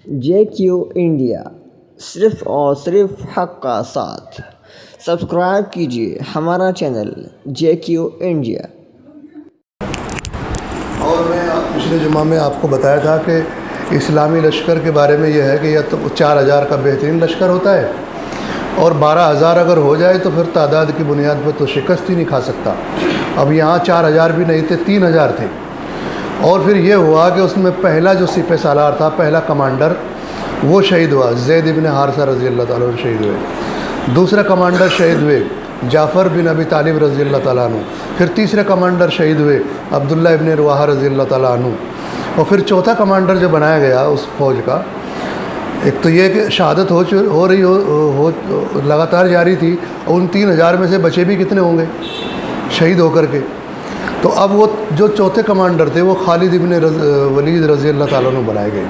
JQ India, सिर्फ़ और सिर्फ़ हक़ का साथ। सब्सक्राइब कीजिए हमारा चैनल JQ इंडिया। और मैं पिछले जुमा में आपको बताया था कि इस्लामी लश्कर के बारे में यह है कि यह तो 4000 का बेहतरीन लश्कर होता है और 12000 अगर हो जाए तो फिर तादाद की बुनियाद पर तो शिकस्त ही नहीं खा सकता। अब यहाँ 4000 भी नहीं थे, 3000 थे। और फिर ये हुआ कि उसमें पहला जो सिपह सालार था, पहला कमांडर, वो शहीद हुआ। ज़ैद इब्न हारिसा रज़ी अल्लाह ताला अन्हु शहीद हुए। दूसरा कमांडर शहीद हुए जाफ़र बिन अबी तालिब रज़ी अल्लाह ताला अन्हु। फिर तीसरे कमांडर शहीद हुए अब्दुल्ला इब्न रवाहा रज़ी अल्लाह ताला अन्हु। और फिर चौथा कमांडर जो बनाया गया उस फ़ौज का, एक तो ये कि शहादत हो रही लगातार जारी थी, और उन 3000 में से बचे भी कितने होंगे शहीद होकर के। तो अब वो जो चौथे कमांडर थे वो खालिद इब्न वलीद रज़ी अल्लाह ताला अन्हु बनाए गए।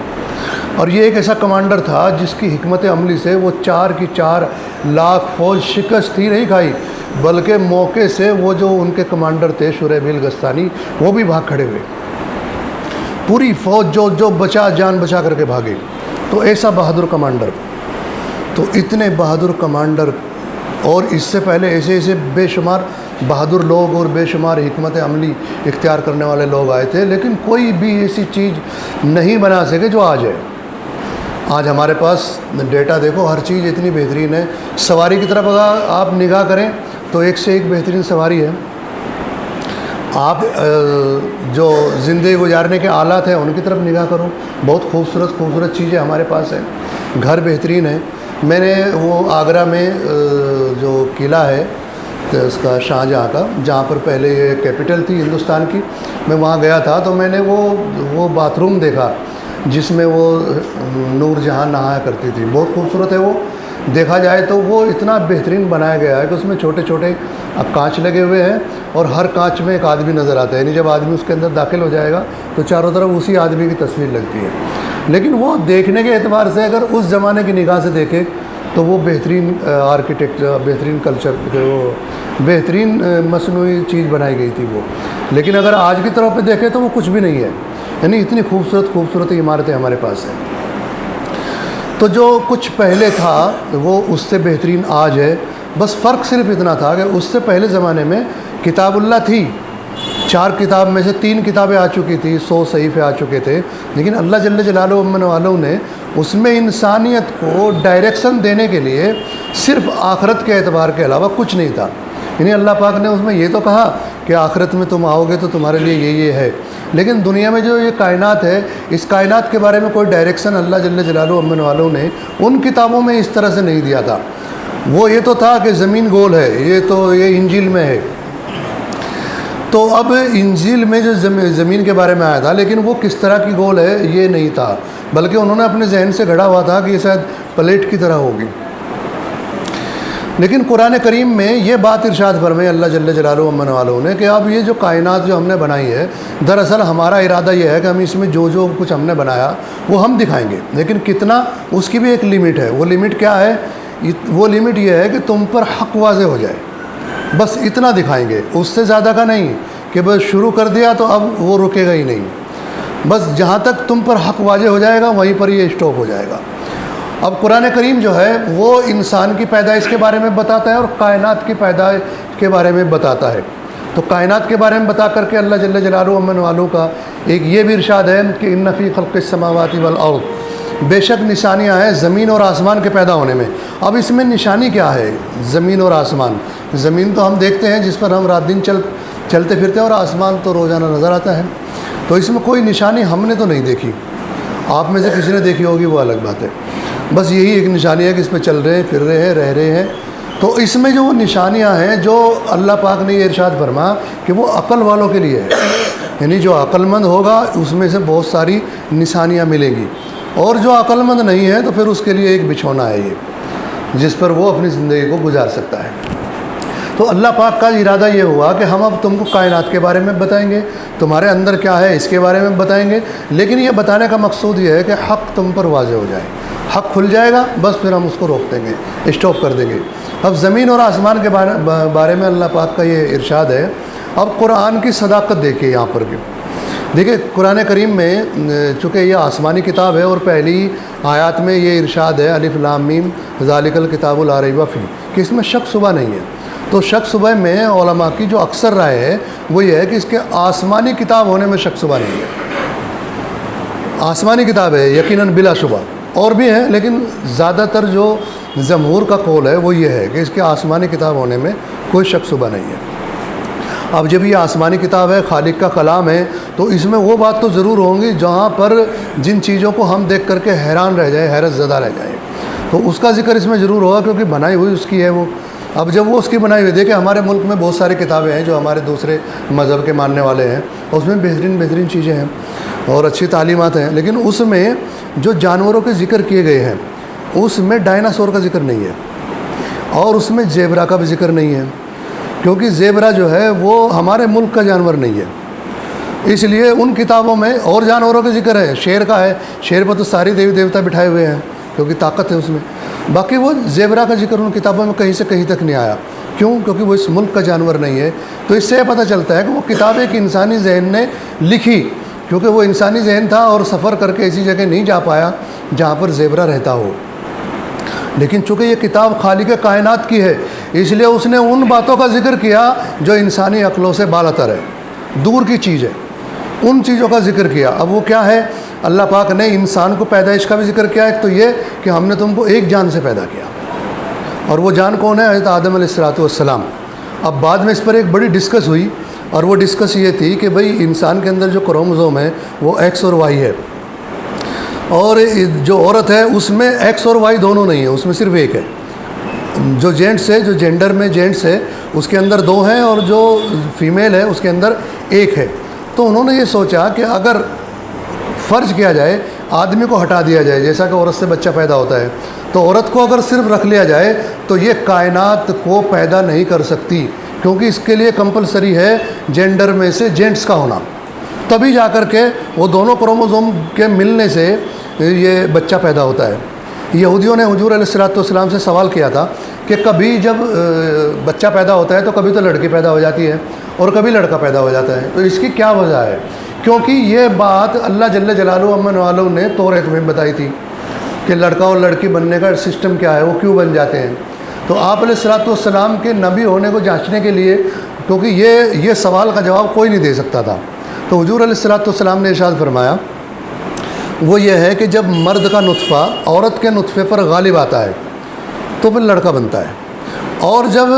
और ये एक ऐसा कमांडर था जिसकी हिकमत अमली से वो 4 की 4 लाख फ़ौज शिकस्त ही नहीं खाई, बल्कि मौके से वो जो उनके कमांडर थे शुरैबिल गस्तानी, वो भी भाग खड़े हुए। पूरी फ़ौज जो बचा, जान बचा करके भागे। तो ऐसा बहादुर कमांडर, तो इतने बहादुर कमांडर, और इससे पहले ऐसे ऐसे बेशुमार बहादुर लोग और बेशुमार हिकमत अमली इख्तियार करने वाले लोग आए थे, लेकिन कोई भी ऐसी चीज़ नहीं बना सके जो आज है। आज हमारे पास डेटा देखो, हर चीज़ इतनी बेहतरीन है। सवारी की तरफ अगर आप निगाह करें तो एक से एक बेहतरीन सवारी है। आप जो ज़िंदगी गुजारने के आलात हैं उनकी तरफ निगाह करो, बहुत खूबसूरत चीज़ें हमारे पास हैं। घर बेहतरीन है। मैंने वो आगरा में जो किला है तो उसका शाहजहाँ का, जहाँ पर पहले ये कैपिटल थी हिंदुस्तान की, मैं वहाँ गया था। तो मैंने वो बाथरूम देखा जिसमें वो नूरजहाँ नहाया करती थी। बहुत खूबसूरत है वो। देखा जाए तो वो इतना बेहतरीन बनाया गया है कि उसमें छोटे छोटे अब कांच लगे हुए हैं और हर कांच में एक आदमी नज़र आता है। यानी जब आदमी उसके अंदर दाखिल हो जाएगा तो चारों तरफ उसी आदमी की तस्वीर लगती है। लेकिन वो देखने के एतबार से अगर उस ज़माने की निगाह से देखें तो वो बेहतरीन आर्किटेक्चर, बेहतरीन कल्चर, वो बेहतरीन मसनूई चीज़ बनाई गई थी वो। लेकिन अगर आज की तरफ पे देखें तो वो कुछ भी नहीं है। यानी इतनी खूबसूरत इमारतें हमारे पास हैं। तो जो कुछ पहले था वो उससे बेहतरीन आज है। बस फ़र्क सिर्फ इतना था कि उससे पहले ज़माने में किताबुल्लाह थी, 4 किताब में से 3 किताबें आ चुकी थी, 100 सहीफ़े आ चुके थे। लेकिन अल्लाह जल्ल जलालुहु अम्मन वालों ने उसमें इंसानियत को डायरेक्शन देने के लिए सिर्फ आखरत के एतबार के अलावा कुछ नहीं था। यानी अल्लाह पाक ने उसमें ये तो कहा कि आखिरत में तुम आओगे तो तुम्हारे लिए ये है, लेकिन दुनिया में जो ये कायनात है, इस कायनात के बारे में कोई डायरेक्शन अल्लाह जल्ल जलालुहु अम्मन वालों ने उन किताबों में इस तरह से नहीं दिया था। वो ये तो था कि ज़मीन गोल है, ये इंजील में है। तो अब इंजील में जो ज़मीन के बारे में आया था, लेकिन वो किस तरह की गोल है ये नहीं था, बल्कि उन्होंने अपने जहन से गढ़ा हुआ था कि ये शायद प्लेट की तरह होगी। लेकिन कुरान करीम में ये बात इरशाद फरमाई अल्लाह जल्ल जलालुहु अम्मन वालों ने कि अब ये जो कायनात जो हमने बनाई है, दरअसल हमारा इरादा ये है कि हम इसमें जो कुछ हमने बनाया वो हम दिखाएंगे, लेकिन कितना, उसकी भी एक लिमिट है। वो लिमिट क्या है? वो लिमिट ये है कि तुम पर हक़ वाज़े हो जाए, बस इतना दिखाएंगे, उससे ज़्यादा का नहीं कि बस शुरू कर दिया तो अब वो रुकेगा ही नहीं। बस जहाँ तक तुम पर हक़ वाज़े हो जाएगा वहीं पर ये स्टॉप हो जाएगा। अब कुरान करीम जो है वो इंसान की पैदाइश के बारे में बताता है और कायनात की पैदाइश के बारे में बताता है। तो कायनात के बारे में बता करके अल्लाह जल्ल जलालुहु अम्मन वालों का एक ये भी इरशाद है कि इन्न फ़ी ख़ल्क़िस समावाति वल अर्ज़, बेशक निशानियाँ हैं ज़मीन और आसमान के पैदा होने में। अब इसमें निशानी क्या है? ज़मीन और आसमान। ज़मीन तो हम देखते हैं जिस पर हम रात दिन चलते फिरते हैं, और आसमान तो रोज़ाना नज़र आता है। तो इसमें कोई निशानी हमने तो नहीं देखी, आप में से किसी ने देखी होगी वो अलग बात है। बस यही एक निशानी है कि इस पर चल रहे हैं, फिर रहे हैं, रह रहे हैं। तो इसमें जो निशानियां हैं, जो अल्लाह पाक ने ये इरशाद फरमा कि वो अक़ल वालों के लिए है। यानी जो अक़लमंद होगा उसमें से बहुत सारी निशानियां मिलेंगी, और जो अक़लमंद नहीं है तो फिर उसके लिए एक बिछौना है ये, जिस पर वो अपनी ज़िंदगी को गुजार सकता है। तो अल्लाह पाक का इरादा ये हुआ कि हम अब तुमको कायनात के बारे में बताएंगे, तुम्हारे अंदर क्या है इसके बारे में बताएंगे, लेकिन ये बताने का मकसूद ये है कि हक़ तुम पर वाज़े हो जाए। हक़ खुल जाएगा, बस फिर हम उसको रोक देंगे, स्टॉप कर देंगे। अब ज़मीन और आसमान के बारे में अल्लाह पाक का ये इरशाद है। अब कुरान की सदाकत देखिए यहाँ पर भी। देखिए कुरान करीम में चूँकि ये आसमानी किताब है और पहली आयत में ये इरशाद है अलिफ लाम मीम ज़ालिकल किताबुल ला रैब फीह कि इसमें शक शुबा नहीं है। तो शक शुबा में उलमा की जो अक्सर राय है वो ये है कि इसके आसमानी किताब होने में शक शुबा नहीं है। आसमानी किताब है यकीनन बिलाशुबा, और भी है लेकिन ज़्यादातर जो जमहूर का कौल है वो ये है कि इसके आसमानी किताब होने में कोई शक शुबा नहीं है। अब जब ये आसमानी किताब है, खालिक का कलाम है, तो इसमें वो बात तो ज़रूर होंगी जहाँ पर जिन चीज़ों को हम देख करके हैरान रह जाए, हैरत ज़दा रह जाए, तो उसका जिक्र इसमें ज़रूर होगा क्योंकि बनाई हुई उसकी है वो। अब जब वो उसकी बनाई हुई, देखिए हमारे मुल्क में बहुत सारी किताबें हैं जो हमारे दूसरे मज़हब के मानने वाले हैं, उसमें बेहतरीन चीज़ें हैं और अच्छी तालीमात हैं, लेकिन उसमें जो जानवरों के ज़िक्र किए गए हैं उसमें डायनासोर का जिक्र नहीं है और उसमें ज़ेबरा का भी जिक्र नहीं है, क्योंकि ज़ेबरा जो है वो हमारे मुल्क का जानवर नहीं है। इसलिए उन किताबों में और जानवरों का जिक्र है, शेर का है, शेर पर तो सारी देवी देवता बिठाए हुए हैं क्योंकि ताकत है उसमें। बाकी वो ज़ेबरा का जिक्र उन किताबों में कहीं से कहीं तक नहीं आया। क्यों? क्योंकि वो इस मुल्क का जानवर नहीं है। तो इससे पता चलता है कि वो किताब एक इंसानी जहन ने लिखी, क्योंकि वो इंसानी जहन था और सफ़र करके ऐसी जगह नहीं जा पाया जहाँ पर ज़ेबरा रहता हो। लेकिन चूँकि ये किताब खालिक कायनात की है, इसलिए उसने उन बातों का जिक्र किया जो इंसानी अक्लों से बालातर है, दूर की चीज़ है, उन चीज़ों का जिक्र किया। अब वो क्या है? अल्लाह पाक ने इंसान को पैदाइश का भी जिक्र किया। एक तो ये कि हमने तुमको एक जान से पैदा किया, और वो जान कौन है? हज़रत आदम अलैहिस्सलाम। अब बाद में इस पर एक बड़ी डिस्कस हुई, और वो डिस्कस ये थी कि भाई इंसान के अंदर जो क्रोमोसोम है वो एक्स और वाई है, और जो औरत है उसमें एक्स और वाई दोनों नहीं है, उसमें सिर्फ एक है। जो जेंट्स है, जो जेंडर में जेंट्स है उसके अंदर दो हैं, और जो फीमेल है उसके अंदर एक है। तो उन्होंने ये सोचा कि अगर फ़र्ज किया जाए, आदमी को हटा दिया जाए, जैसा कि औरत से बच्चा पैदा होता है, तो औरत को अगर सिर्फ रख लिया जाए तो ये कायनात को पैदा नहीं कर सकती, क्योंकि इसके लिए कंपलसरी है जेंडर में से जेंट्स का होना, तभी जा कर के वो दोनों क्रोमोसोम के मिलने से ये बच्चा पैदा होता है। यहूदियों ने हुजूर अलैहिस्सलाम से सवाल किया था कि कभी जब बच्चा पैदा होता है तो कभी तो लड़की पैदा हो जाती है और कभी लड़का पैदा हो जाता है, तो इसकी क्या वजह है? क्योंकि ये बात अल्लाह जल्ल जलालहू अम्मन वालों ने तौरात में बताई थी कि लड़का और लड़की बनने का सिस्टम क्या है, वो क्यों बन जाते हैं। तो आप अलैहिस्सलाम के नबी होने को जांचने के लिए, क्योंकि ये सवाल का जवाब कोई नहीं दे सकता था, तो हुजूर अलैहिस्सलाम ने इरशाद फरमाया वो ये है कि जब मर्द का नुत्फ़ा औरत के नुत्फ़े पर गालिब आता है तो फिर लड़का बनता है, और जब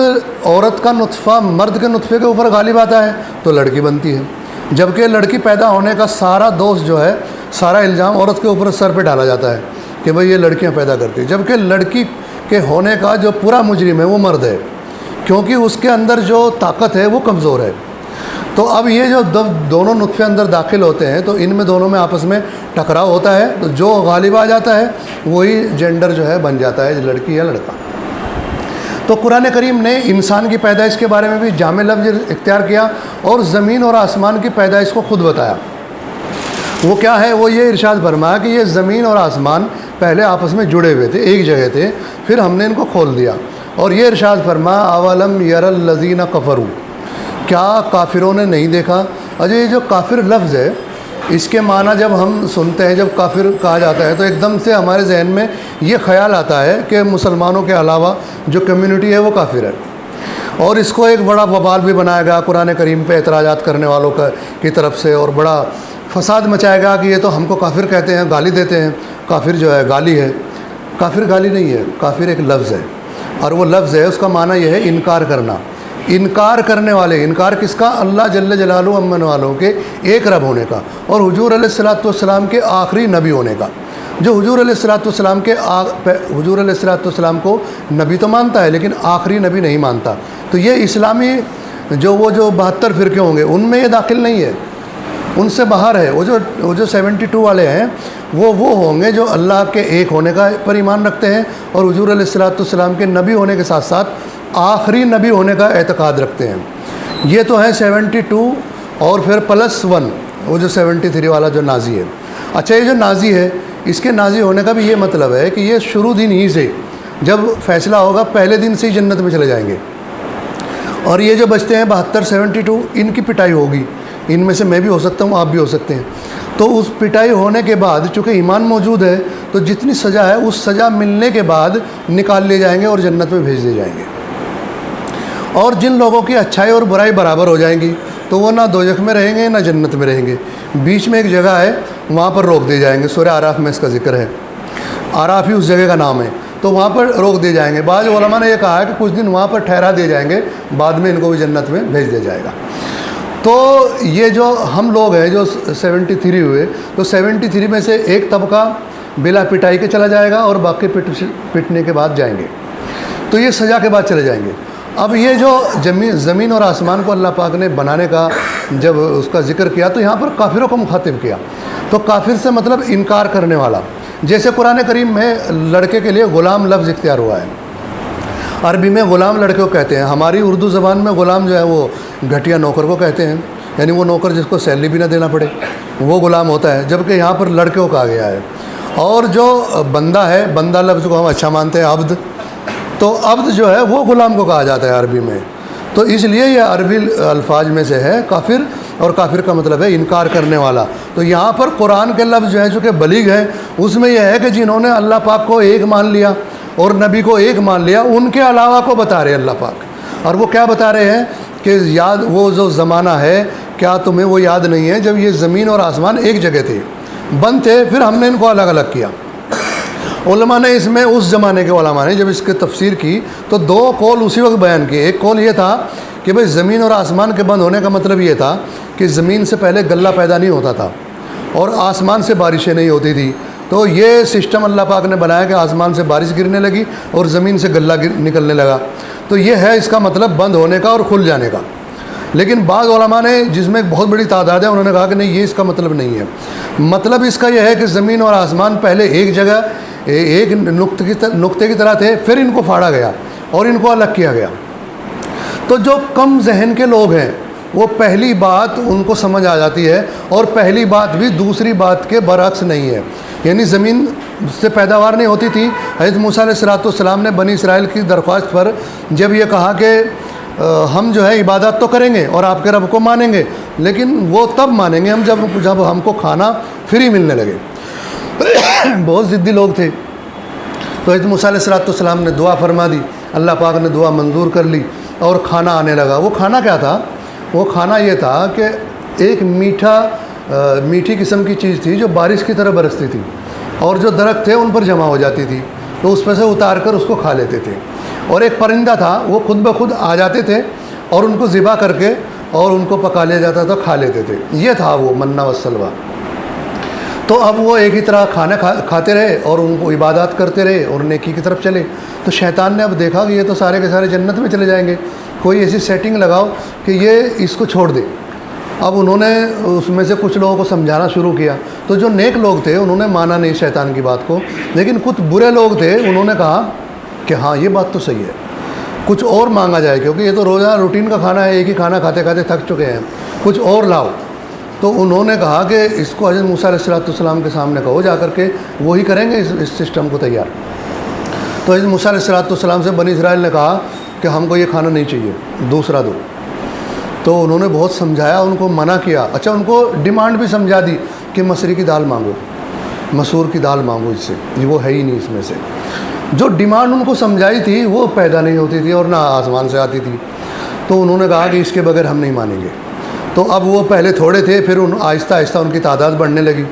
औरत का नुत्फ़ा मर्द के नुत्फ़े के ऊपर गालिब आता है तो लड़की बनती है। जबकि लड़की पैदा होने का सारा दोष जो है, सारा इल्ज़ाम औरत के ऊपर सर पे डाला जाता है कि भाई ये लड़कियां पैदा करती है, जबकि लड़की के होने का जो पूरा मुजरिम है वो मर्द है, क्योंकि उसके अंदर जो ताकत है वो कमज़ोर है। तो अब ये जो दोनों नुत्फ़े अंदर दाखिल होते हैं तो इनमें दोनों में आपस में टकराव होता है, तो जो गालिब आ जाता है वही जेंडर जो है बन जाता है, लड़की या लड़का। तो कुरान करीम ने इंसान की पैदाइश के बारे में भी जामे लफ्ज़ इख्तियार किया और ज़मीन और आसमान की पैदाइश को ख़ुद बताया। वो क्या है? वो ये इरशाद फरमाया कि ये ज़मीन और आसमान पहले आपस में जुड़े हुए थे, एक जगह थे, फिर हमने इनको खोल दिया। और ये इरशाद फरमाया अवलम यरल लज़ीना कफ़रू, क्या काफिरों ने नहीं देखा? अजय ये जो काफिर लफ्ज़ है, इसके माना जब हम सुनते हैं, जब काफिर कहा जाता है तो एकदम से हमारे जहन में ये ख्याल आता है कि मुसलमानों के अलावा जो कम्युनिटी है वो काफिर है, और इसको एक बड़ा वबाल भी बनाया गया कुरान करीम पे एतराज़ात करने वालों की तरफ से, और बड़ा फसाद मचाएगा कि ये तो हमको काफिर कहते हैं, गाली देते हैं। काफिर जो है गाली है, काफिर गाली नहीं है, काफिर एक लफ्ज़ है, और वो लफ्ज़ है उसका माना यह है इनकार करना, इनकार करने वाले। इनकार किसका? अल्लाह जल्ल जलालहू अम्मन वालों के एक रब होने का और हुजूर अलैहिस्सलाम के आखिरी नबी होने का। जो हुजूर अलैहिस्सलाम को नबी तो मानता है लेकिन आखिरी नबी नहीं मानता, तो ये इस्लामी जो 72 फ़िरके होंगे उनमें ये दाखिल नहीं है, उनसे बाहर है। वो जो 72 वाले हैं वो होंगे जो अल्लाह के एक होने का पर ईमान रखते हैं और हुजूर अलैहिस्सलाम के नबी होने के साथ साथ आखिरी नबी होने का एतकाद रखते हैं। ये तो है 72 और फिर +1 वो जो 73 वाला जो नाजी है। अच्छा, ये जो नाजी है इसके नाजी होने का भी ये मतलब है कि ये शुरू दिन ही से जब फ़ैसला होगा पहले दिन से ही जन्नत में चले जाएंगे, और ये जो बचते हैं 72 72 इनकी पिटाई होगी, इनमें से मैं भी हो सकता हूँ, आप भी हो सकते हैं। तो उस पिटाई होने के बाद चूँकि ईमान मौजूद है तो जितनी सज़ा है उस सज़ा मिलने के बाद निकाल लिए जाएंगे और जन्नत में भेज दिए जाएंगे। और जिन लोगों की अच्छाई और बुराई बराबर हो जाएंगी तो वो ना दोजख में रहेंगे ना जन्नत में रहेंगे, बीच में एक जगह है वहाँ पर रोक दिए जाएंगे। सूरह आराफ में इसका जिक्र है, आराफ ही उस जगह का नाम है। तो वहाँ पर रोक दिए जाएंगे। बाद उलमा ने यह कहा है कि कुछ दिन वहाँ पर ठहरा दिए जाएंगे, बाद में इनको भी जन्नत में भेज दिया जाएगा। तो ये जो हम लोग हैं जो 73 हुए, तो 73 में से एक तबका बिला पिटाई के चला जाएगा और बाकी पिटने के बाद जाएंगे। तो ये सज़ा के बाद चले जाएंगे। अब ये जो ज़मीन और आसमान को अल्लाह पाक ने बनाने का जब उसका जिक्र किया तो यहाँ पर काफिरों को मुखातिब किया। तो काफिर से मतलब इनकार करने वाला। जैसे कुरान करीम में लड़के के लिए ग़ुलाम लफ्ज़ इख्तियार हुआ है। अरबी में ग़ुलाम लड़के को कहते हैं, हमारी उर्दू ज़बान में ग़ुलाम जो है वो घटिया नौकर को कहते हैं, यानी वो नौकर जिसको सैलरी भी ना देना पड़े वो ग़ुलाम होता है, जबकि यहाँ पर लड़के को कहा गया है। और जो बंदा है, बंदा लफ्ज़ को हम अच्छा मानते हैं, अब्द, तो अब्द जो है वो ग़ुलाम को कहा जाता है अरबी में। तो इसलिए ये अरबी अल्फाज में से है काफिर, और काफिर का मतलब है इनकार करने वाला। तो यहाँ पर कुरान के लफ्ज़ जो है चूँकि बलीग है, उसमें यह है कि जिन्होंने अल्लाह पाक को एक मान लिया और नबी को एक मान लिया, उनके अलावा को बता रहे अल्लाह पाक। और वो क्या बता रहे हैं कि याद वो जो ज़माना है, क्या तुम्हें वो याद नहीं है जब ये ज़मीन और आसमान एक जगह थे, बंद थे, फिर हमने इनको अलग अलग किया। उलमा ने इसमें उस ज़माने के उलमा ने जब इसकी तफसीर की तो दो कौल उसी वक्त बयान किए। एक कौल ये था कि भाई ज़मीन और आसमान के बंद होने का मतलब ये था कि ज़मीन से पहले गल्ला पैदा नहीं होता था और आसमान से बारिशें नहीं होती थी। तो ये सिस्टम अल्लाह पाक ने बनाया कि आसमान से बारिश गिरने लगी और ज़मीन से गल्ला निकलने लगा। तो ये है इसका मतलब बंद होने का और खुल जाने का। लेकिन बाद उलमा ने, जिसमें एक बहुत बड़ी तादाद है, उन्होंने कहा कि नहीं, ये इसका मतलब नहीं है। मतलब इसका यह है कि ज़मीन और आसमान पहले एक जगह एक नुक्ते की तरह थे, फिर इनको फाड़ा गया और इनको अलग किया गया। तो जो कम जहन के लोग हैं वो पहली बात उनको समझ आ जाती है, और पहली बात भी दूसरी बात के बरअक्स नहीं है। यानी ज़मीन से पैदावार नहीं होती थी। हज़रत मूसा अलैहिस्सलाम ने बनी इसराइल की दरख्वास्त पर जब ये कहा कि हम जो है इबादत तो करेंगे और आपके रब को मानेंगे, लेकिन वो तब मानेंगे हम जब हमको खाना फ्री मिलने लगे। बहुत ज़िद्दी लोग थे। तो हज़रत मूसा अलैहिस्सलाम ने दुआ फरमा दी, अल्लाह पाक ने दुआ मंजूर कर ली और खाना आने लगा। वो खाना क्या था? वो खाना ये था कि एक मीठी किस्म की चीज़ थी जो बारिश की तरह बरसती थी और जो दरख्त थे उन पर जमा हो जाती थी, तो उस पर से उतार कर उसको खा लेते थे। और एक परिंदा था, वो खुद ब खुद आ जाते थे और उनको ज़िबा करके और उनको पका लिया जाता था, खा लेते थे। ये था वो मन्ना व सलवा। तो अब वो एक ही तरह खाना खाते रहे और उनको इबादत करते रहे और नेकी की तरफ चले। तो शैतान ने अब देखा कि ये तो सारे के सारे जन्नत में चले जाएंगे, कोई ऐसी सेटिंग लगाओ कि ये इसको छोड़ दे। अब उन्होंने उसमें से कुछ लोगों को समझाना शुरू किया। तो जो नेक लोग थे उन्होंने माना नहीं शैतान की बात को, लेकिन कुछ बुरे लोग थे, उन्होंने कहा कि हाँ ये बात तो सही है, कुछ और मांगा जाए, क्योंकि ये तो रोज़ाना रूटीन का खाना है, एक ही खाना खाते खाते थक चुके हैं, कुछ और लाओ। तो उन्होंने कहा कि इसको हज़रत मूसा अलैहिस्सलाम के सामने कहो जा करके, वही करेंगे इस सिस्टम को तैयार। तो हज़रत मूसा अलैहिस्सलाम से बनी इसराइल ने कहा कि हमको ये खाना नहीं चाहिए, दूसरा दो। तो उन्होंने बहुत समझाया, उनको मना किया। अच्छा, उनको डिमांड भी समझा दी कि मसूर की दाल मांगो, मसूर की दाल मांगो, इससे ये वो है ही नहीं इसमें से। जो डिमांड उनको समझाई थी वो पैदा नहीं होती थी और ना आसमान से आती थी। तो उन्होंने कहा कि इसके बगैर हम नहीं मानेंगे। तो अब वो पहले थोड़े थे, फिर आहिस्ता आहिस्ता उनकी तादाद बढ़ने लगी।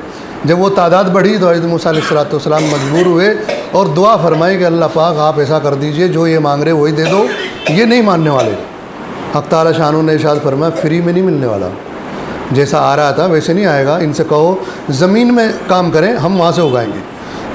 जब वो तादाद बढ़ी तो हज़रत मूसा अलैहिस्सलाम मजबूर हुए और दुआ फरमाई कि अल्लाह पाक आप ऐसा कर दीजिए, जो ये मांग रहे वही दे दो, ये नहीं मानने वाले। हक़ ताला शानू ने इरशाद फरमाया, फ्री में नहीं मिलने वाला, जैसा आ रहा था वैसे नहीं आएगा। इनसे कहो ज़मीन में काम करें, हम वहाँ से उगाएंगे।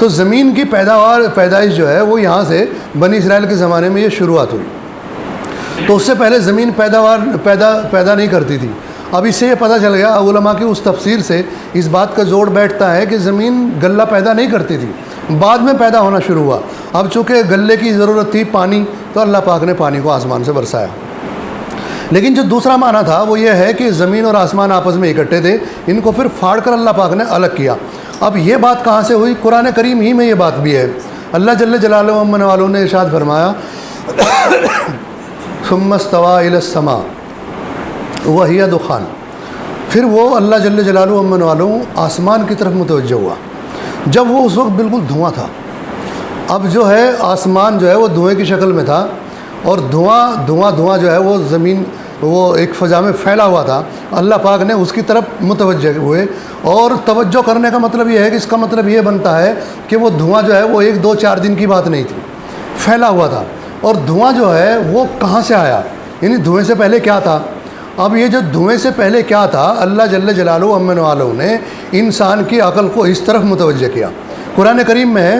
तो ज़मीन की पैदाइश जो है वो यहाँ से बनी इसराइल के ज़माने में ये शुरुआत हुई। तो उससे पहले ज़मीन पैदा नहीं करती थी। अब इससे ये पता चल गया, उलमा की उस तफसीर से इस बात का जोड़ बैठता है कि ज़मीन गल्ला पैदा नहीं करती थी, बाद में पैदा होना शुरू हुआ। अब चूँकि गल्ले की ज़रूरत थी पानी, तो अल्लाह पाक ने पानी को आसमान से बरसाया। लेकिन जो दूसरा माना था वो ये है कि ज़मीन और आसमान आपस में इकट्ठे थे, इनको फिर फाड़ कर अल्लाह पाक ने अलग किया। अब ये बात कहाँ से हुई? कुरान करीम ही में ये बात भी है। अल्लाह जल्ल जलालहु अम्मन वालों ने इरशाद फरमाया, सुम्मा इस्तवा इलस समा वहिय दुखान। फिर वो अल्लाह जल्ल जलालुहु अम्मन वालों आसमान की तरफ मुतवज्जह हुआ। जब वो उस वक्त बिल्कुल धुआं था, अब जो है आसमान जो है वो धुएं की शक्ल में था और धुआं जो है वो ज़मीन वो एक फ़ज़ा में फैला हुआ था। अल्लाह पाक ने उसकी तरफ मुतवज्जह हुए। और तवज्जो करने का मतलब ये है कि इसका मतलब ये बनता है कि वो धुआं जो है वो 1, 2, 4 दिन की बात नहीं थी, फैला हुआ था। और धुआं जो है वो कहाँ से आया, यानी धुएं से पहले क्या था। अब ये जो धुएं से पहले क्या था, अल्लाह जल्ल जलालुहु अम्मन वालों ने इंसान की अक़ल को इस तरफ मुतवज्जह किया। कुरान करीम में है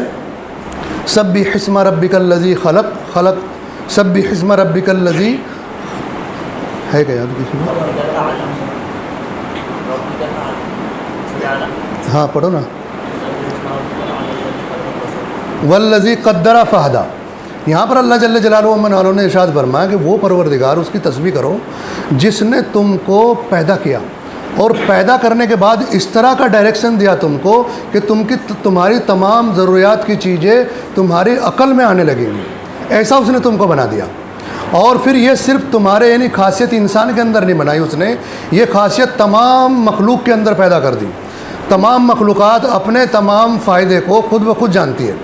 सब्बिह इस्मा रब्बिकल्लज़ी खलक़ सब्बिह इस्मा रब्बिकल्लज़ी, है क्या याद किसी को? हाँ पढ़ो ना। वल्लज़ी क़द्दरा फ़हदा, यहाँ पर अल्लाह जल्ल जलालुहु अम्मन वालों ने इरशाद फरमाया कि वो परवरदिगार, उसकी तस्बीह करो जिसने तुमको पैदा किया और पैदा करने के बाद इस तरह का डायरेक्शन दिया तुमको कि तुम्हारी तमाम ज़रूरियात की चीज़ें तुम्हारी अक़ल में आने लगेंगी, ऐसा उसने तुमको बना दिया। और फिर ये सिर्फ तुम्हारे यानी खासियत इंसान के अंदर नहीं बनाई उसने, ये खासियत तमाम मखलूक के अंदर पैदा कर दी। तमाम मखलूक़ात अपने तमाम फ़ायदे को खुद ब खुद जानती है।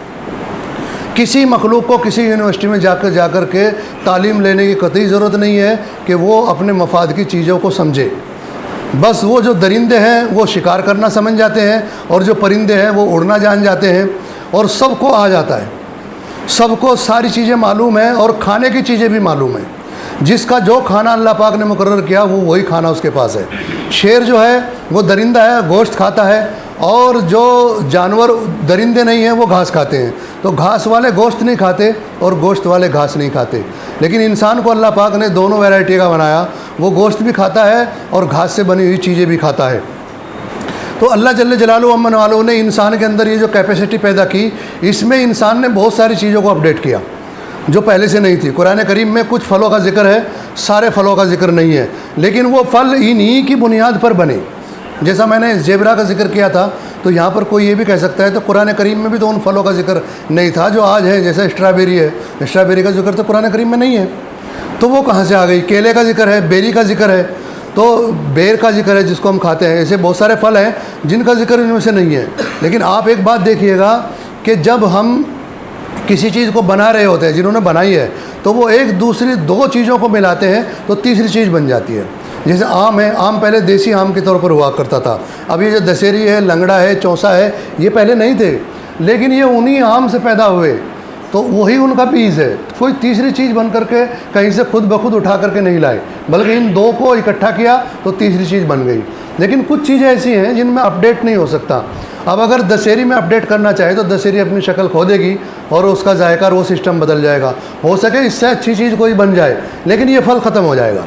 किसी मखलूक को किसी यूनिवर्सिटी में जाकर के तालीम लेने की कतई ज़रूरत नहीं है कि वो अपने मफाद की चीज़ों को समझे। बस वो जो दरिंदे हैं वो शिकार करना समझ जाते हैं और जो परिंदे हैं वो उड़ना जान जाते हैं। और सबको आ जाता है, सबको सारी चीज़ें मालूम है और खाने की चीज़ें भी मालूम है। जिसका जो खाना अल्लाह पाक ने मुकर्रर किया वो वही खाना उसके पास है। शेर जो है वो दरिंदा है, गोश्त खाता है, और जो जानवर दरिंदे नहीं हैं वो घास खाते हैं। तो घास वाले गोश्त नहीं खाते और गोश्त वाले घास नहीं खाते। लेकिन इंसान को अल्लाह पाक ने दोनों वैरायटी का बनाया, वो गोश्त भी खाता है और घास से बनी हुई चीज़ें भी खाता है। तो अल्लाह जल्ल जलालुहु अम्मन वालों ने इंसान के अंदर ये जो कैपेसिटी पैदा की, इसमें इंसान ने बहुत सारी चीज़ों को अपडेट किया जो पहले से नहीं थी। कुरान करीम में कुछ फ़लों का जिक्र है, सारे फ़लों का जिक्र नहीं है, लेकिन वो फल इन्हीं की बुनियाद पर बने। जैसा मैंने ज़ेबरा का जिक्र किया था, तो यहाँ पर कोई ये भी कह सकता है तो कुरान करीम में भी तो उन फलों का जिक्र नहीं था जो आज है। जैसे स्ट्रॉबेरी है, स्ट्रॉबेरी का जिक्र तो कुरान करीम में नहीं है, तो वो कहाँ से आ गई। केले का जिक्र है, बेरी का जिक्र है, तो बेर का जिक्र है जिसको हम खाते हैं। ऐसे बहुत सारे फल हैं जिनका जिक्र इनमें से नहीं है। लेकिन आप एक बात देखिएगा कि जब हम किसी चीज़ को बना रहे होते हैं, जिन्होंने बनाई है, तो वो एक दूसरी दो चीज़ों को मिलाते हैं तो तीसरी चीज़ बन जाती है। जैसे आम है, आम पहले देसी आम के तौर पर हुआ करता था। अब ये जो दशहरी है, लंगड़ा है, चौसा है, ये पहले नहीं थे, लेकिन ये उन्हीं आम से पैदा हुए, तो वही उनका बीज है। कोई तीसरी चीज़ बन करके कहीं से खुद ब खुद उठा करके नहीं लाए, बल्कि इन दो को इकट्ठा किया तो तीसरी चीज़ बन गई। लेकिन कुछ चीज़ें ऐसी हैं जिनमें अपडेट नहीं हो सकता। अब अगर दशहरी में अपडेट करना चाहे तो दशहरी अपनी शक्ल खो देगी और उसका जायका और वो सिस्टम बदल जाएगा। हो सके इससे अच्छी चीज़ कोई बन जाए, लेकिन ये फल ख़त्म हो जाएगा।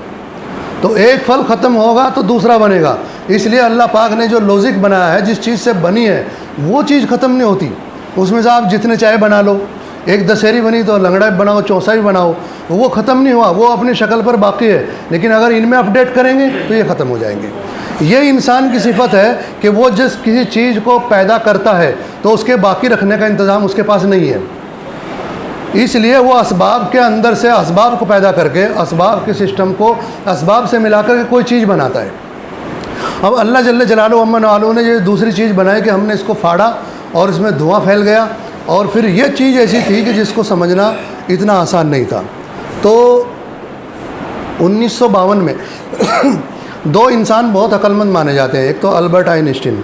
तो एक फल ख़त्म होगा तो दूसरा बनेगा। इसलिए अल्लाह पाक ने जो लॉजिक बनाया है, जिस चीज़ से बनी है वो चीज़ ख़त्म नहीं होती। उसमें से आप जितने चाहे बना लो, एक दशहरी बनी तो लंगड़ा भी बनाओ, चौसा भी बनाओ, वो ख़त्म नहीं हुआ, वो अपनी शक्ल पर बाकी है। लेकिन अगर इनमें अपडेट करेंगे तो ये ख़त्म हो जाएंगे। ये इंसान की सिफत है कि वो जिस किसी चीज़ को पैदा करता है तो उसके बाकी रखने का इंतज़ाम उसके पास नहीं है। इसलिए वो असबाब के अंदर से असबाब को पैदा करके असबाब के सिस्टम को असबाब से मिलाकर के कोई चीज़ बनाता है। अब अल्लाह जल्ल जलालुहु अम्मन वालों ने ये दूसरी चीज़ बनाई कि हमने इसको फाड़ा और इसमें धुआं फैल गया, और फिर ये चीज़ ऐसी थी कि जिसको समझना इतना आसान नहीं था। तो 1952 में दो इंसान बहुत अक्लमंद माने जाते हैं, एक तो अल्बर्ट आइंस्टीन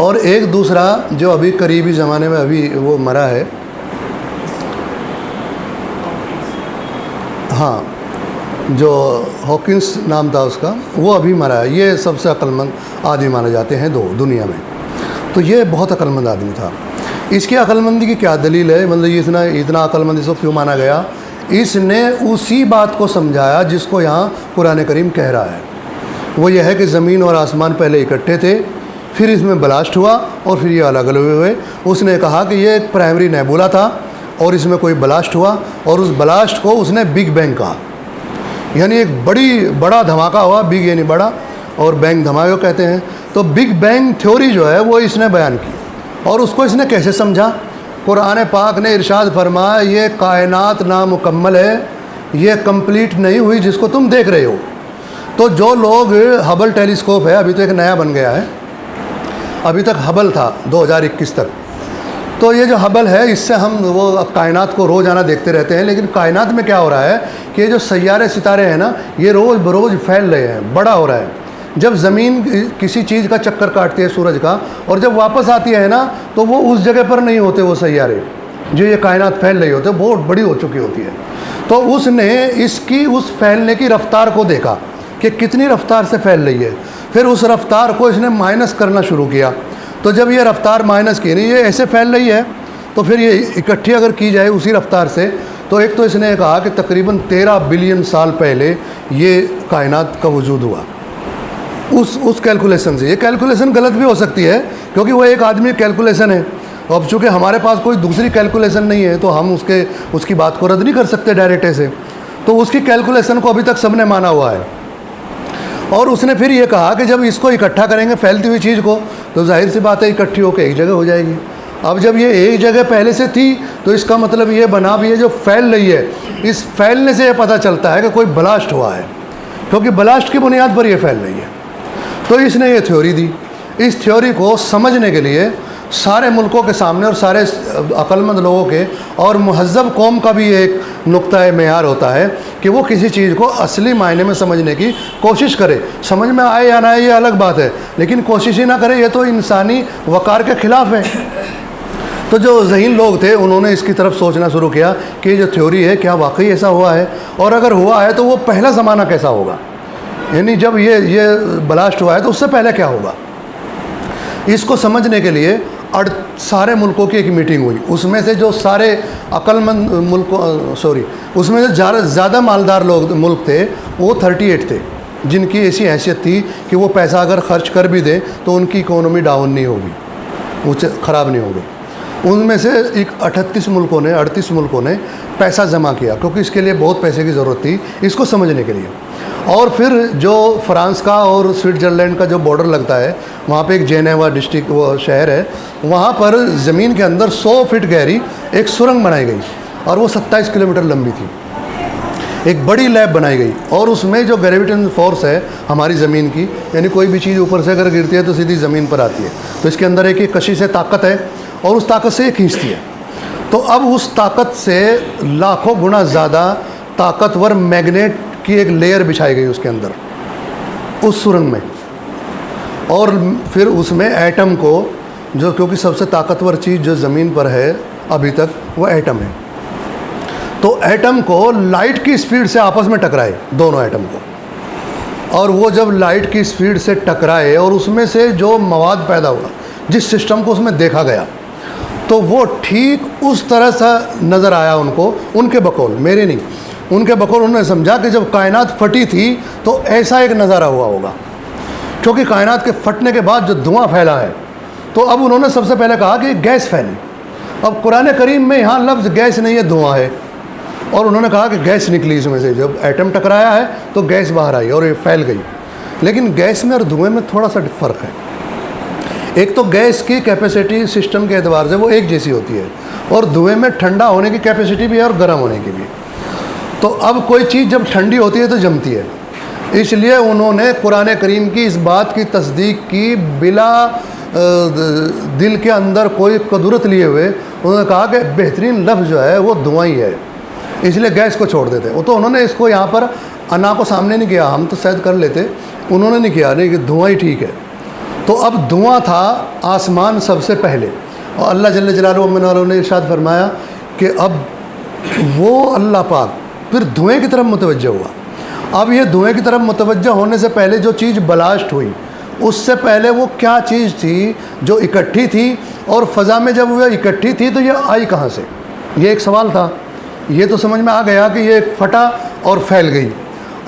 और एक दूसरा जो अभी करीबी ज़माने में अभी वो मरा है, हाँ, जो हॉकिंस नाम था उसका, वो अभी मरा है। ये सबसे अक्लमंद आदमी माने जाते हैं दो दुनिया में। तो ये बहुत अक्लमंद आदमी था। इसकी अक्लमंदी की क्या दलील है, मतलब ये इतना अक्लमंद इसको क्यों माना गया? इसने उसी बात को समझाया जिसको यहाँ कुरान करीम कह रहा है। वो यह है कि ज़मीन और आसमान पहले इकट्ठे थे, फिर इसमें ब्लास्ट हुआ और फिर ये अलग अलग हुए। उसने कहा कि ये एक प्राइमरी नेबुला था और इसमें कोई ब्लास्ट हुआ, और उस ब्लास्ट को उसने बिग बैंग कहा, यानी एक बड़ा धमाका हुआ। बिग यानी बड़ा और बैंग धमाका कहते हैं। तो बिग बैंग थ्योरी जो है वो इसने बयान की, और उसको इसने कैसे समझा? कुरान पाक ने इरशाद फरमाया, ये कायनात नामुकम्मल है, ये कंप्लीट नहीं हुई जिसको तुम देख रहे हो। तो जो लोग हबल टेलीस्कोप है, अभी तो एक नया बन गया है, अभी तक हबल था 2021 तक, तो ये जो हबल है इससे हम वो कायनात को रोज़ाना देखते रहते हैं। लेकिन कायनात में क्या हो रहा है कि ये जो सैयारे सितारे हैं ना, ये रोज़ बरोज़ फैल रहे हैं, बड़ा हो रहा है। जब ज़मीन किसी चीज़ का चक्कर काटती है सूरज का, और जब वापस आती है ना, तो वो उस जगह पर नहीं होते वो सैयारे, जो ये कायनात फैल रही होती है, बहुत बड़ी हो चुकी होती है। तो उसने इसकी उस फैलने की रफ़्तार को देखा कि कितनी रफ़्तार से फैल रही है। फिर उस रफ़्तार को इसने माइनस करना शुरू किया। तो जब ये रफ़्तार माइनस की, नहीं ये ऐसे फैल रही है, तो फिर ये इकट्ठी अगर की जाए उसी रफ़्तार से, तो एक तो इसने कहा कि तकरीबन 13 बिलियन साल पहले ये कायनात का वजूद हुआ। उस कैलकुलेशन से, ये कैलकुलेशन गलत भी हो सकती है क्योंकि वो एक आदमी कैलकुलेशन है। अब चूँकि हमारे पास कोई दूसरी कैलकुलेशन नहीं है, तो हम उसकी बात को रद्द नहीं कर सकते डायरेक्ट ऐसे। तो उसकी कैलकुलेशन को अभी तक सबने माना हुआ है। और उसने फिर ये कहा कि जब इसको इकट्ठा करेंगे फैलती हुई चीज़ को, तो जाहिर सी बात है इकट्ठी होकर एक जगह हो जाएगी। अब जब ये एक जगह पहले से थी, तो इसका मतलब ये बना भी है जो फैल रही है, इस फैलने से ये पता चलता है कि कोई ब्लास्ट हुआ है, क्योंकि ब्लास्ट की बुनियाद पर ये फैल रही है। तो इसने ये थ्योरी दी। इस थ्योरी को समझने के लिए सारे मुल्कों के सामने और सारे अक्लमंद लोगों के और मुहज़्ज़ब कौम का भी एक नुक्ता मेयार होता है कि वो किसी चीज़ को असली मायने में समझने की कोशिश करे। समझ में आए या ना आए ये अलग बात है, लेकिन कोशिश ही ना करे, ये तो इंसानी वक़ार के ख़िलाफ़ है। तो जो ज़हीन लोग थे उन्होंने इसकी तरफ सोचना शुरू किया कि जो थ्योरी है क्या वाकई ऐसा हुआ है, और अगर हुआ है तो वो पहला ज़माना कैसा होगा, यानी जब ये ब्लास्ट हुआ है तो उससे पहले क्या होगा। इसको समझने के लिए सारे मुल्कों की एक मीटिंग हुई। उसमें से जो सारे अक्लमंद उसमें से ज़्यादा मालदार मुल्क थे वो 38 थे, जिनकी ऐसी हैसियत थी कि वो पैसा अगर ख़र्च कर भी दें तो उनकी इकोनॉमी डाउन नहीं होगी, वो ख़राब नहीं होगी। उनमें से 38 मुल्कों ने पैसा जमा किया, क्योंकि इसके लिए बहुत पैसे की ज़रूरत थी इसको समझने के लिए। और फिर जो फ्रांस का और स्विट्ज़रलैंड का जो बॉर्डर लगता है, वहाँ पे एक जेनेवा डिस्ट्रिक्ट वो शहर है, वहाँ पर ज़मीन के अंदर 100 फीट गहरी एक सुरंग बनाई गई, और वो 27 किलोमीटर लंबी थी। एक बड़ी लैब बनाई गई, और उसमें जो ग्रेविटेशनल फोर्स है हमारी ज़मीन की, यानी कोई भी चीज़ ऊपर से अगर गिरती है तो सीधी ज़मीन पर आती है, तो इसके अंदर एक कशिश ताकत है, और उस ताकत से ये खींचती है। तो अब उस ताकत से लाखों गुना ज़्यादा ताकतवर मैग्नेट की एक लेयर बिछाई गई उसके अंदर, उस सुरंग में। और फिर उसमें एटम को, जो क्योंकि सबसे ताकतवर चीज़ जो ज़मीन पर है अभी तक वो एटम है, तो एटम को लाइट की स्पीड से आपस में टकराए दोनों एटम को, और वो जब लाइट की स्पीड से टकराए और उसमें से जो मवाद पैदा हुआ, जिस सिस्टम को उसमें देखा गया, तो वो ठीक उस तरह सा नज़र आया उनको, उनके बकौल, मेरे नहीं, उनके बकौल उन्होंने समझा कि जब कायनात फटी थी तो ऐसा एक नज़ारा हुआ होगा। क्योंकि कायनात के फटने के बाद जो धुआं फैला है, तो अब उन्होंने सबसे पहले कहा कि गैस फैली। अब कुरान करीम में यहाँ लफ्ज़ गैस नहीं है, धुआं है, और उन्होंने कहा कि गैस निकली इसमें से, जब एटम टकराया है तो गैस बाहर आई और ये फैल गई। लेकिन गैस में और धुएँ में थोड़ा सा फ़र्क है। एक तो गैस की कैपेसिटी सिस्टम के एतबार से वो एक जैसी होती है, और धुएँ में ठंडा होने की कैपेसिटी भी है और गर्म होने की भी। तो अब कोई चीज़ जब ठंडी होती है तो जमती है, इसलिए उन्होंने कुरान करीम की इस बात की तस्दीक की बिला दिल के अंदर कोई कदरत लिए हुए। उन्होंने कहा कि बेहतरीन लफ्ज़ जो है वो धुआं ही है, इसलिए गैस को छोड़ देते। वो तो उन्होंने इसको यहाँ पर अना को सामने नहीं किया, हम तो शायद कर लेते, उन्होंने नहीं किया, नहीं कि धुआं ही ठीक है। तो अब धुआं था आसमान सबसे पहले, और अल्लाह जल्ल जलालुहु ने इरशाद फरमाया कि अब वो अल्लाह पाक फिर धुएं की तरफ मुतवज्जह हुआ। अब ये धुएं की तरफ मुतवज्जह होने से पहले जो चीज़ ब्लास्ट हुई, उससे पहले वो क्या चीज़ थी जो इकट्ठी थी, और फ़ज़ा में जब वह इकट्ठी थी तो ये आई कहाँ से, ये एक सवाल था। ये तो समझ में आ गया कि ये फटा और फैल गई।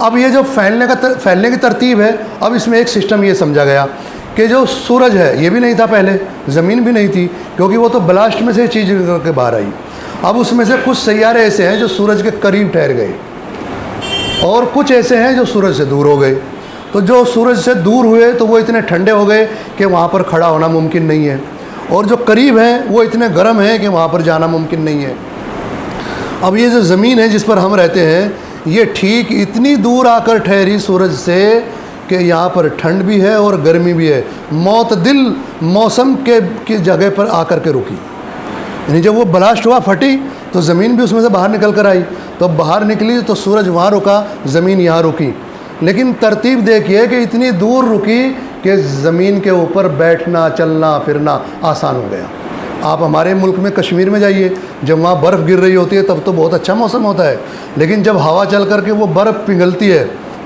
अब ये जो फैलने की तरतीब है, अब इसमें एक सिस्टम ये समझा गया कि जो सूरज है ये भी नहीं था पहले, ज़मीन भी नहीं थी, क्योंकि वो तो ब्लास्ट में से चीज़ के बाहर आई। अब उसमें से कुछ सैयारे ऐसे हैं जो सूरज के करीब ठहर गए, और कुछ ऐसे हैं जो सूरज से दूर हो गए। तो जो सूरज से दूर हुए तो वो इतने ठंडे हो गए कि वहाँ पर खड़ा होना मुमकिन नहीं है, और जो करीब हैं वो इतने गर्म हैं कि वहाँ पर जाना मुमकिन नहीं है। अब ये जो ज़मीन है जिस पर हम रहते हैं, ये ठीक इतनी दूर आकर ठहरी सूरज से कि यहाँ पर ठंड भी है और गर्मी भी है, मौतदिल मौसम की जगह पर आकर के रुकी। यानी जब वो ब्लास्ट हुआ, फटी, तो ज़मीन भी उसमें से बाहर निकल कर आई, तो बाहर निकली तो सूरज वहाँ रुका, ज़मीन यहाँ रुकी। लेकिन तरतीब देखिए कि इतनी दूर रुकी कि ज़मीन के ऊपर बैठना, चलना फिरना आसान हो गया। आप हमारे मुल्क में कश्मीर में जाइए, जब वहाँ बर्फ़ गिर रही होती है तब तो बहुत अच्छा मौसम होता है, लेकिन जब हवा चल कर के वो बर्फ़ पिघलती है,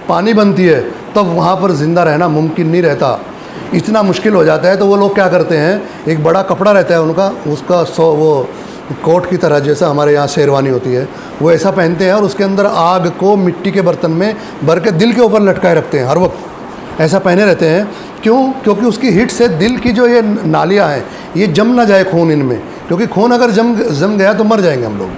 पानी बनती है, तब वहाँ पर ज़िंदा रहना मुमकिन नहीं रहता, इतना मुश्किल हो जाता है। तो वो लोग क्या करते हैं, एक बड़ा कपड़ा रहता है उनका, उसका वो कोट की तरह, जैसा हमारे यहाँ शेरवानी होती है, वो ऐसा पहनते हैं और उसके अंदर आग को मिट्टी के बर्तन में भर के दिल के ऊपर लटकाए रखते हैं, हर वक्त ऐसा पहने रहते हैं। क्यों? क्योंकि उसकी हीट से दिल की जो ये नालियाँ हैं ये जम ना जाए खून इनमें, क्योंकि खून अगर जम गया तो मर जाएंगे हम लोग।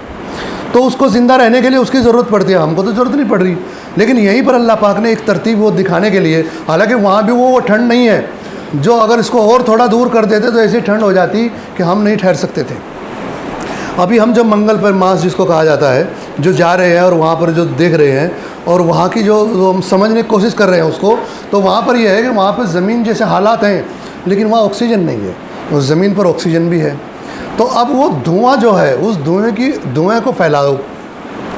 तो उसको ज़िंदा रहने के लिए उसकी ज़रूरत पड़ती है, हमको तो ज़रूरत नहीं पड़ रही। लेकिन यहीं पर अल्लाह पाक ने एक तरतीब वो दिखाने के लिए, हालांकि वहाँ भी वो ठंड नहीं है, जो अगर इसको और थोड़ा दूर कर देते तो ऐसी ठंड हो जाती कि हम नहीं ठहर सकते थे। अभी हम जो मंगल पर मास जिसको कहा जाता है, जो जा रहे हैं और वहाँ पर जो देख रहे हैं और वहाँ की जो हम समझने की कोशिश कर रहे हैं उसको, तो वहाँ पर यह है कि वहाँ पर ज़मीन जैसे हालात हैं, लेकिन वहाँ ऑक्सीजन नहीं है, उस ज़मीन पर ऑक्सीजन भी है। तो अब वो धुआं जो है, उस धुएँ को फैलाओ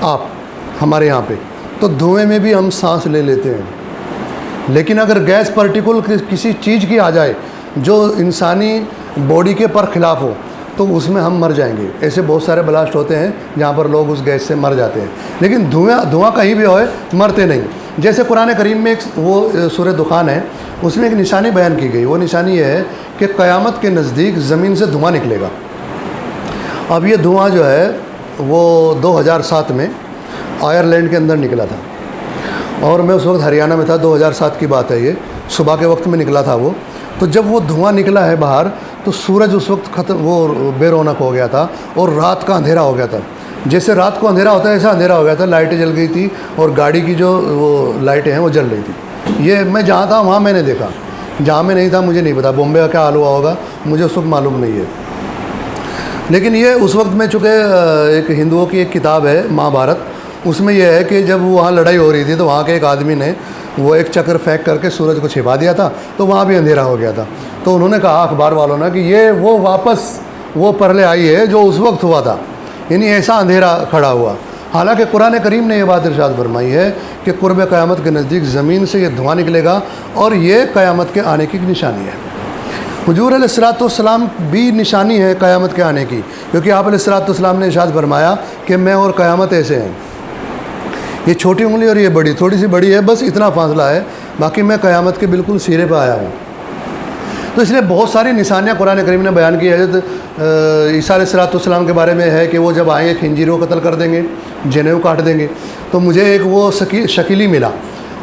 आप हमारे यहाँ पे, तो धुएँ में भी हम सांस ले लेते हैं। लेकिन अगर गैस पार्टिकल किसी चीज़ की आ जाए जो इंसानी बॉडी के पर खिलाफ हो, तो उसमें हम मर जाएंगे। ऐसे बहुत सारे ब्लास्ट होते हैं जहाँ पर लोग उस गैस से मर जाते हैं, लेकिन धुआं कहीं भी होए मरते नहीं। जैसे कुरान करीम में एक वो सूरह दुखान है, उसमें एक निशानी बयान की गई। वो निशानी ये है कि क़यामत के नज़दीक ज़मीन से धुआं निकलेगा। अब ये धुआं जो है वो 2007 में आयरलैंड के अंदर निकला था, और मैं उस वक्त हरियाणा में था, 2007 की बात है, ये सुबह के वक्त में निकला था वो। तो जब वो धुआं निकला है बाहर, तो सूरज उस वक्त वो बेरौनक हो गया था और रात का अंधेरा हो गया था। जैसे रात को अंधेरा होता है ऐसा अंधेरा हो गया था, लाइटें जल गई थी और गाड़ी की जो वो लाइटें हैं वो जल रही थी। ये मैं जहाँ था वहाँ मैंने देखा, जहाँ मैं नहीं था मुझे नहीं पता बॉम्बे का क्या हाल हुआ होगा, मुझे उस वक्त मालूम नहीं है। लेकिन ये उस वक्त में चूँकि एक हिंदुओं की एक किताब है महाभारत, उसमें यह है कि जब वहाँ लड़ाई हो रही थी तो वहाँ के एक आदमी ने वो एक चक्कर फेंक करके सूरज को छिपा दिया था, तो वहाँ भी अंधेरा हो गया था। तो उन्होंने कहा अखबार वालों ने कि ये वो वापस वो परले आई है जो उस वक्त हुआ था, यानी ऐसा अंधेरा खड़ा हुआ। हालांकि कुरान करीम ने यह बात इरशाद फरमाई है कि कुर्ब क़यामत के नज़दीक ज़मीन से ये धुआं निकलेगा और ये क़यामत के आने की निशानी है। हुजूर अलैहिस्सलाम भी निशानी है क़यामत के आने की, क्योंकि आप अलैहिस्सलाम ने इरशाद फरमाया कि मैं और क़यामत ऐसे हैं, ये छोटी उंगली और ये बड़ी, थोड़ी सी बड़ी है, बस इतना फासला है, बाकी मैं क़यामत के बिल्कुल सिरे पर आया हूँ। तो इसलिए बहुत सारी निशानियाँ कुरान करीम ने बयान की है। ईसा अलैहिस्सलाम के बारे में है कि वो जब आएंगे खिंजीरों को कत्ल कर देंगे, जनेऊ काट देंगे। तो मुझे एक वो शकीली मिला,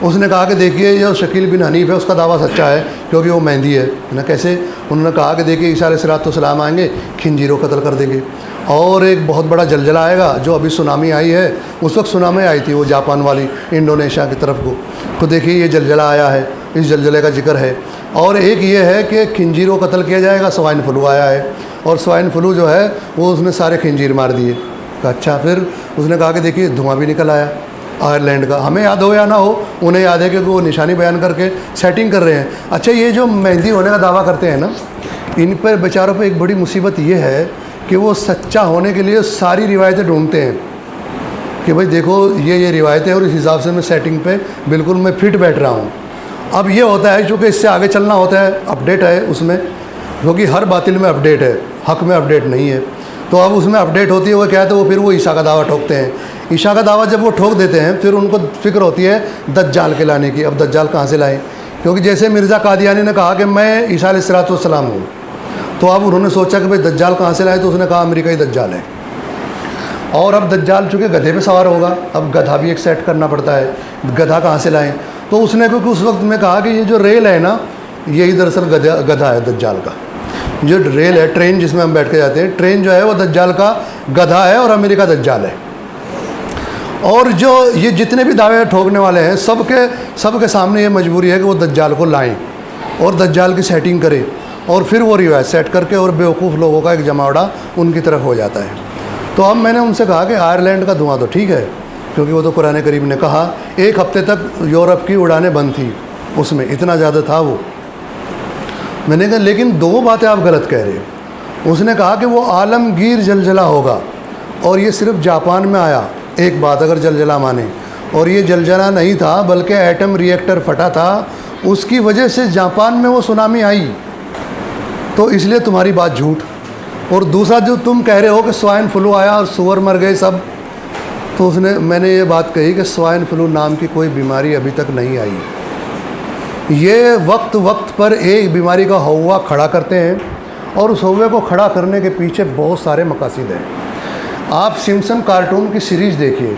उसने कहा कि देखिए जो शकील बिन हनीफ़ है उसका दावा सच्चा है क्योंकि वो मेहंदी है ना। कैसे? उन्होंने कहा कि देखिए ईसा अलैहिस्सलाम आएंगे, खिंजीरों कत्ल कर देंगे, और एक बहुत बड़ा जलजला आएगा। जो अभी सुनामी आई है, उस वक्त सुनामी आई थी वो जापान वाली, इंडोनेशिया की तरफ को, तो देखिए ये जलजला आया है, इस जलजले का जिक्र है। और एक ये है कि खिंजीरों कत्ल किया जाएगा, स्वाइन फ्लू आया है, और स्वाइन फ्लू जो है वो उसने सारे खिंजीर मार दिए। अच्छा, फिर उसने कहा कि देखिए धुआं भी निकल आया आयरलैंड का, हमें याद हो या ना हो, उन्हें याद है क्योंकि वो निशानी बयान करके सेटिंग कर रहे हैं। अच्छा, ये जो मेहंदी होने का दावा करते हैं ना, इन पर बेचारों पर एक बड़ी मुसीबत ये है कि वो सच्चा होने के लिए सारी रिवायतें ढूंढते हैं कि भाई देखो ये रिवायतें और इस हिसाब से मैं सेटिंग पे बिल्कुल मैं फिट बैठ रहा हूँ। अब ये होता है चूँकि इससे आगे चलना होता है, अपडेट है उसमें, क्योंकि हर बातिल में अपडेट है, हक़ में अपडेट नहीं है। तो अब उसमें अपडेट होती है, वो क्या है, तो वो फिर वो ईसा का दावा ठोकते हैं। ईसा का दावा जब वो ठोक देते हैं, फिर उनको फ़िक्र होती है दज्जाल के लाने की। अब दज्जाल कहाँ से लाएँ? क्योंकि जैसे मिर्ज़ा कादियानी ने कहा कि मैं ईसा अलैहिस्सलाम हूँ, तो अब उन्होंने सोचा कि भाई दज्जाल कहाँ से लाए, तो उसने कहा अमेरिका ही दज्जाल है। और अब दज्जाल चूँकि गधे पे सवार होगा, अब गधा भी एक सेट करना पड़ता है, गधा कहाँ से लाएं? तो उसने क्योंकि उस वक्त में कहा कि ये जो रेल है ना, यही दरअसल गधा है दज्जाल का। जो रेल है, ट्रेन जिसमें हम बैठ के जाते हैं, ट्रेन जो है वो दज्जाल का गधा है और अमेरिका दज्जाल है। और जो ये जितने भी दावे ठोकने वाले हैं, सबके सामने ये मजबूरी है कि वो दज्जाल को लाएँ और दज्जाल की सेटिंग करें, और फिर वो रिवायत सेट करके और बेवकूफ़ लोगों का एक जमावड़ा उनकी तरफ हो जाता है। तो अब मैंने उनसे कहा कि आयरलैंड का धुआं तो ठीक है, क्योंकि वो तो कुरान करीम ने कहा 1 हफ्ते तक यूरोप की उड़ानें बंद थी, उसमें इतना ज़्यादा था वो। मैंने कहा लेकिन 2 बातें आप गलत कह रहे हो। उसने कहा कि वो आलमगीर जलजला होगा, और ये सिर्फ जापान में आया, एक बात अगर जलजला माने, और ये जलजला नहीं था बल्कि एटम रिएक्टर फटा था, उसकी वजह से जापान में वो सुनामी आई। तो इसलिए तुम्हारी बात झूठ। और दूसरा जो तुम कह रहे हो कि स्वाइन फ्लू आया और सूअर मर गए सब, तो मैंने ये बात कही कि स्वाइन फ्लू नाम की कोई बीमारी अभी तक नहीं आई। ये वक्त वक्त पर एक बीमारी का हौवा खड़ा करते हैं, और उस हौवे को खड़ा करने के पीछे बहुत सारे मकासद हैं। आप सिम्पसन कार्टून की सीरीज़ देखिए,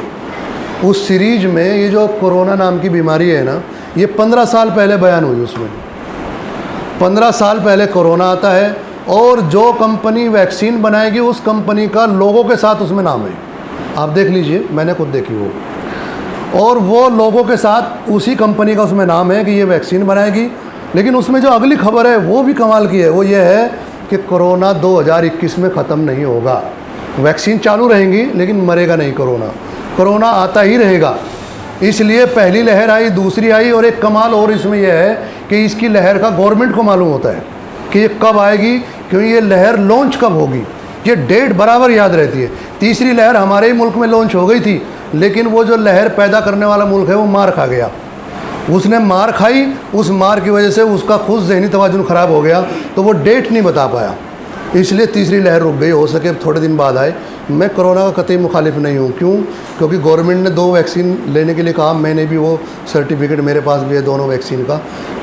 उस सीरीज में ये जो कोरोना नाम की बीमारी है ना, ये 15 साल पहले बयान हुई। उसमें 15 साल पहले कोरोना आता है, और जो कंपनी वैक्सीन बनाएगी उस कंपनी का लोगों के साथ उसमें नाम है। आप देख लीजिए, मैंने खुद देखी वो, और वो लोगों के साथ उसी कंपनी का उसमें नाम है कि ये वैक्सीन बनाएगी। लेकिन उसमें जो अगली खबर है वो भी कमाल की है, वो ये है कि कोरोना 2021 में ख़त्म नहीं होगा। वैक्सीन चालू रहेंगी लेकिन मरेगा नहीं कोरोना आता ही रहेगा। इसलिए पहली लहर आई, दूसरी आई, और एक कमाल और इसमें यह है कि इसकी लहर का गवर्नमेंट को मालूम होता है कि ये कब आएगी, क्योंकि ये लहर लॉन्च कब होगी, ये डेट बराबर याद रहती है। तीसरी लहर हमारे ही मुल्क में लॉन्च हो गई थी, लेकिन वो जो लहर पैदा करने वाला मुल्क है वो मार खा गया। उसने मार खाई, उस मार की वजह से उसका खुद ज़हनी तवाज़ुन ख़राब हो गया, तो वो डेट नहीं बता पाया, इसलिए तीसरी लहर रुक गई। हो सके थोड़े दिन बाद आए। मैं कोरोना का कतई मुखालिफ नहीं हूँ। क्यों? क्योंकि गवर्नमेंट ने 2 वैक्सीन लेने के लिए कहा, मैंने भी वो सर्टिफिकेट मेरे पास भी है दोनों वैक्सीन का।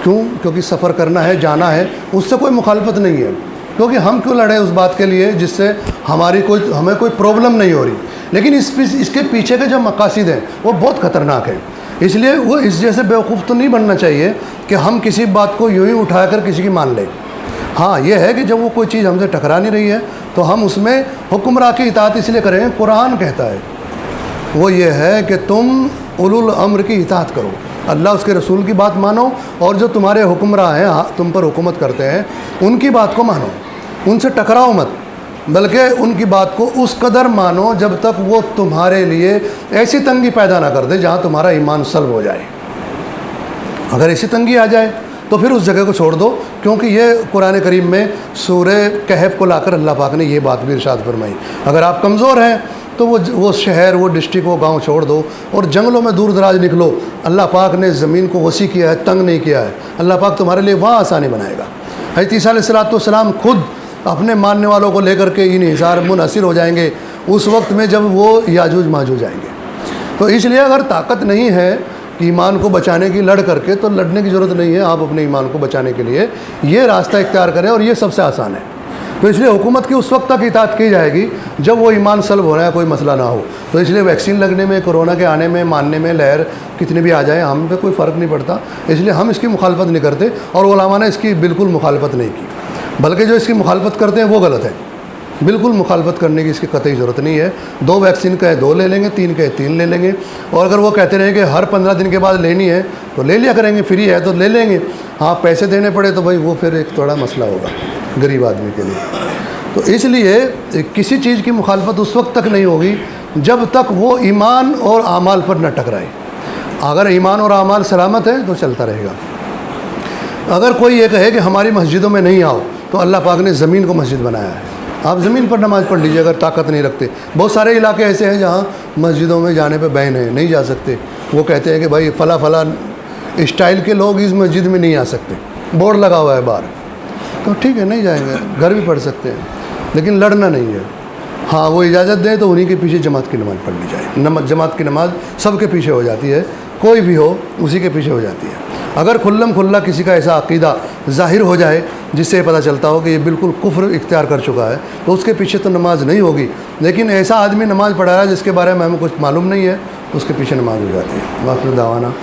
क्यों? क्योंकि सफ़र करना है, जाना है, उससे कोई मुखालफत नहीं है। क्योंकि हम क्यों लड़े उस बात के लिए जिससे हमें कोई प्रॉब्लम नहीं हो रही। लेकिन इसके पीछे के जो मकासद हैं वो बहुत ख़तरनाक है। इसलिए वो इस जैसे बेवकूफ़ तो नहीं बनना चाहिए कि हम किसी बात को यूँ ही उठाकर किसी की मान लें। हाँ, ये है कि जब वो कोई चीज़ हमसे टकरा नहीं रही है तो हम उसमें हुक्मरान की इताअत इसलिए करें। कुरान कहता है वो ये है कि तुम उलुल अम्र की इताअत करो, अल्लाह उसके रसूल की बात मानो, और जो तुम्हारे हुक्मरान हैं, तुम पर हुकूमत करते हैं, उनकी बात को मानो, उनसे टकराओ मत, बल्कि उनकी बात को उस कदर मानो जब तक वो तुम्हारे लिए ऐसी तंगी पैदा ना कर दे जहाँ तुम्हारा ईमान सल्ब हो जाए। अगर ऐसी तंगी आ जाए तो फिर उस जगह को छोड़ दो, क्योंकि ये कुरान करीम में सूरह कहफ को लाकर अल्लाह पाक ने ये बात भी इरशाद फरमाई। अगर आप कमज़ोर हैं तो वो शहर, वो डिस्ट्रिक्ट, वो गांव छोड़ दो और जंगलों में दूर दराज निकलो। अल्लाह पाक ने ज़मीन को वसी किया है, तंग नहीं किया है। अल्लाह पाक तुम्हारे लिए वहाँ आसानी बनाएगा। हज़रत ईसा अलैहिस्सलाम खुद अपने मानने वालों को लेकर के इन हिसार मुनहसिर हो जाएंगे उस वक्त में जब वो याजूज माजूज आएंगे। तो इसलिए अगर ताकत नहीं है कि ईमान को बचाने की लड़ करके, तो लड़ने की ज़रूरत नहीं है। आप अपने ईमान को बचाने के लिए ये रास्ता इख्तियार करें, और ये सबसे आसान है। तो इसलिए हुकूमत की उस वक्त तक इताअत की जाएगी जब वो ईमान सल्ब हो रहा है, कोई मसला ना हो। तो इसलिए वैक्सीन लगने में, कोरोना के आने में, मानने में, लहर कितनी भी आ जाए, हम पे कोई फ़र्क नहीं पड़ता। इसलिए हम इसकी मुखालफत नहीं करते, और उलमा ने इसकी बिल्कुल मुखालफत नहीं की, बल्कि जो इसकी मुखालफत करते हैं वो गलत है। बिल्कुल मुखालफत करने की इसकी कतई ज़रूरत नहीं है। 2 वैक्सीन कहे 2 ले लेंगे, 3 कहे 3 ले लेंगे, और अगर वो कहते रहें कि हर 15 दिन के बाद लेनी है तो ले लिया करेंगे, फ्री है तो ले लेंगे। हाँ, पैसे देने पड़े तो भाई वो फिर एक थोड़ा मसला होगा गरीब आदमी के लिए। तो इसलिए किसी चीज़ की मुखालफत उस वक्त तक नहीं होगी जब तक वो ईमान और आमाल पर न टकराए। अगर ईमान और आमाल सलामत है तो चलता रहेगा। अगर कोई ये कहे कि हमारी मस्जिदों में नहीं आओ, तो अल्लाह पाक ने ज़मीन को मस्जिद बनाया है। आप ज़मीन पर नमाज़ पढ़ लीजिए अगर ताकत नहीं रखते। बहुत सारे इलाके ऐसे हैं जहाँ मस्जिदों में जाने पे बैन है, नहीं जा सकते। वो कहते हैं कि भाई फ़ला स्टाइल के लोग इस मस्जिद में नहीं आ सकते, बोर्ड लगा हुआ है बाहर। तो ठीक है, नहीं जाएंगे, घर भी पढ़ सकते हैं, लेकिन लड़ना नहीं है। हाँ, वो इजाज़त दें तो उन्हीं के पीछे जमात की नमाज़ पढ़ ली जाए। जमात की नमाज़ सबके पीछे हो जाती है, कोई भी हो उसी के पीछे हो जाती है। अगर खुल्लम खुल्ला किसी का ऐसा अक़ीदा ज़ाहिर हो जाए जिससे पता चलता हो कि ये बिल्कुल कुफ्र इख्तियार कर चुका है, तो उसके पीछे तो नमाज नहीं होगी। लेकिन ऐसा आदमी नमाज़ पढ़ा रहा है जिसके बारे में हमें कुछ मालूम नहीं है, उसके पीछे नमाज हो जाती है। वाक़िअ दावाना।